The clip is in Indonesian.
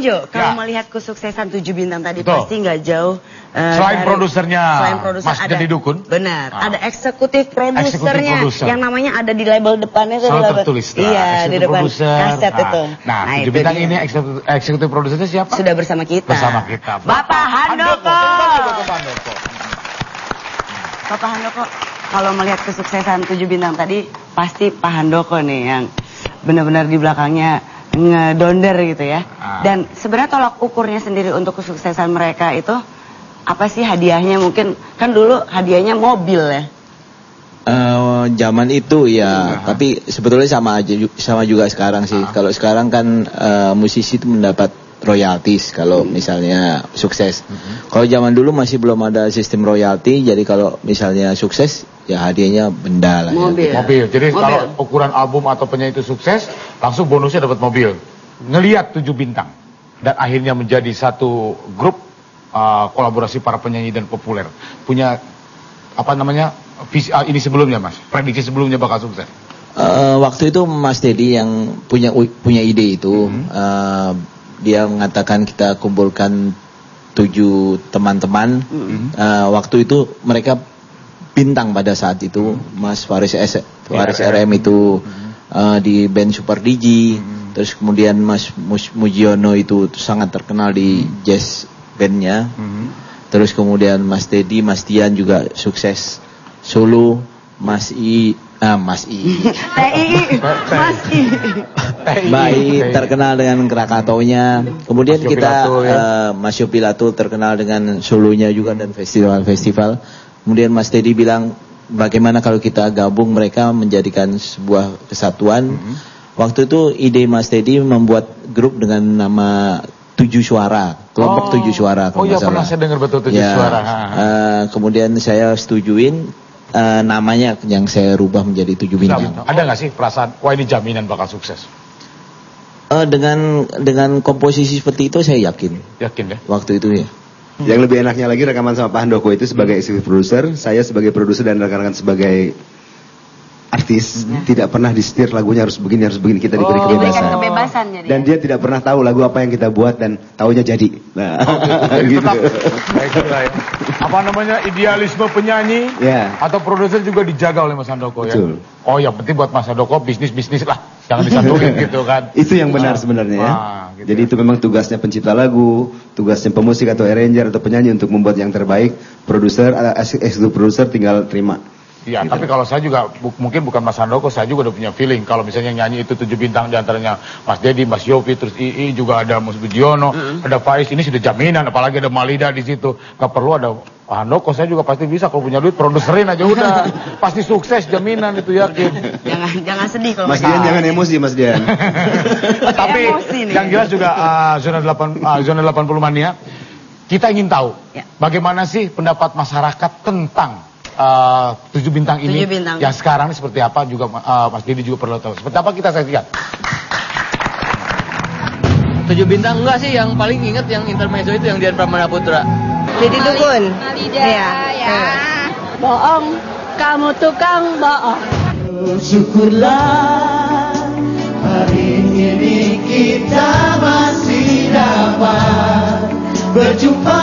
Jo, kalau melihat kesuksesan 7 bintang tadi pasti nggak jauh. Selain produsernya Mas ada Dedi Dukun. Benar, ada eksekutif produsernya yang namanya ada di label depannya. Selalu tertulis. Iya, di depan kaset itu. Nah, 7 bintang ini eksekutif produsernya siapa? Sudah bersama kita. Bapak Handoko. Bapak Handoko, kalau melihat kesuksesan 7 bintang tadi, pasti Pak Handoko nih yang benar-benar di belakangnya ngedonder gitu ya. Dan sebenarnya tolak ukurnya sendiri untuk kesuksesan mereka itu apa sih hadiahnya? Mungkin kan dulu hadiahnya mobil ya. Zaman itu ya, tapi sebetulnya sama juga sekarang sih. Kalau sekarang kan musisi itu mendapat royalties kalau misalnya sukses. Kalau zaman dulu masih belum ada sistem royalti, jadi kalau misalnya sukses ya hadiahnya benda lah. Mobil. Jadi kalau ukuran album atau penyanyi itu sukses, langsung bonusnya dapat mobil. Ngelihat 7 bintang dan akhirnya menjadi satu grup kolaborasi para penyanyi dan populer. Punya apa namanya? Ini sebelumnya Mas, prediksi sebelumnya bakal sukses. Waktu itu Mas Dedi yang punya ide itu. Dia mengatakan kita kumpulkan 7 teman-teman. Waktu itu mereka bintang pada saat itu. Mas Faris RM itu di band Super Digi. Terus kemudian Mas Mujiono itu sangat terkenal di jazz bandnya. Terus kemudian Mas Dedi, Mas Dian juga sukses solo. Mas I terkenal dengan Krakataunya. Kemudian kita Mas Yopilatul terkenal dengan solonya juga dan festival-festival. Kemudian Mas Dedi bilang bagaimana kalau kita gabung mereka menjadikan sebuah kesatuan. Waktu itu ide Mas Dedi membuat grup dengan nama 7 Suara, kelompok 7 Suara. Oh iya, pernah saya dengar betul 7 Suara. Kemudian saya setujuin namanya yang saya rubah menjadi 7 bintang. Ada nggak sih perasaan, wah ini jaminan bakal sukses? Dengan komposisi seperti itu saya yakin. Yakin ya? Waktu itu ya. Yang lebih enaknya lagi rekaman sama Pak Handoko itu sebagai executive producer, saya sebagai produser dan rekan-rekan sebagai artis tidak pernah disetir lagunya harus begini kita diberi kebebasan. Dan dia tidak pernah tahu lagu apa yang kita buat dan taunya jadi. Nah, gitu. Apa namanya idealisme penyanyi atau produser juga dijaga oleh Mas Handoko ya. Oh ya penting buat Mas Handoko bisnis lah, jangan disatuin gitu kan. Itu yang benar sebenarnya ya. Gitu. Jadi itu memang tugasnya pencipta lagu, tugasnya pemusik atau arranger atau penyanyi untuk membuat yang terbaik. Produser, executive producer tinggal terima. Iya, gitu. Tapi kalau saya juga mungkin bukan Mas Handoko, saya juga udah punya feeling kalau misalnya nyanyi itu 7 bintang diantaranya Mas Dedi, Mas Yopi, terus II juga ada Mas Budiono, ada Faiz, ini sudah jaminan, apalagi ada Malida di situ, nggak perlu ada Pak Handoko, saya juga pasti bisa kalau punya duit produserin aja udah, pasti sukses jaminan itu yakin. Jangan sedih kalau Mas Dian jangan emosi Mas Dian. Tapi yang jelas juga zona 80 mania, kita ingin tahu bagaimana sih pendapat masyarakat tentang 7 bintang ini yang sekarang ini seperti apa juga Mas Dedi juga perlu tahu. Seperti apa kita saksikan. 7 bintang enggak sih, yang paling inget yang intermezzo itu yang Dian Pramana Putra. Dedi Dukun. Malida ya. Bohong, kamu tukang bohong. Syukurlah hari ini kita masih dapat berjumpa.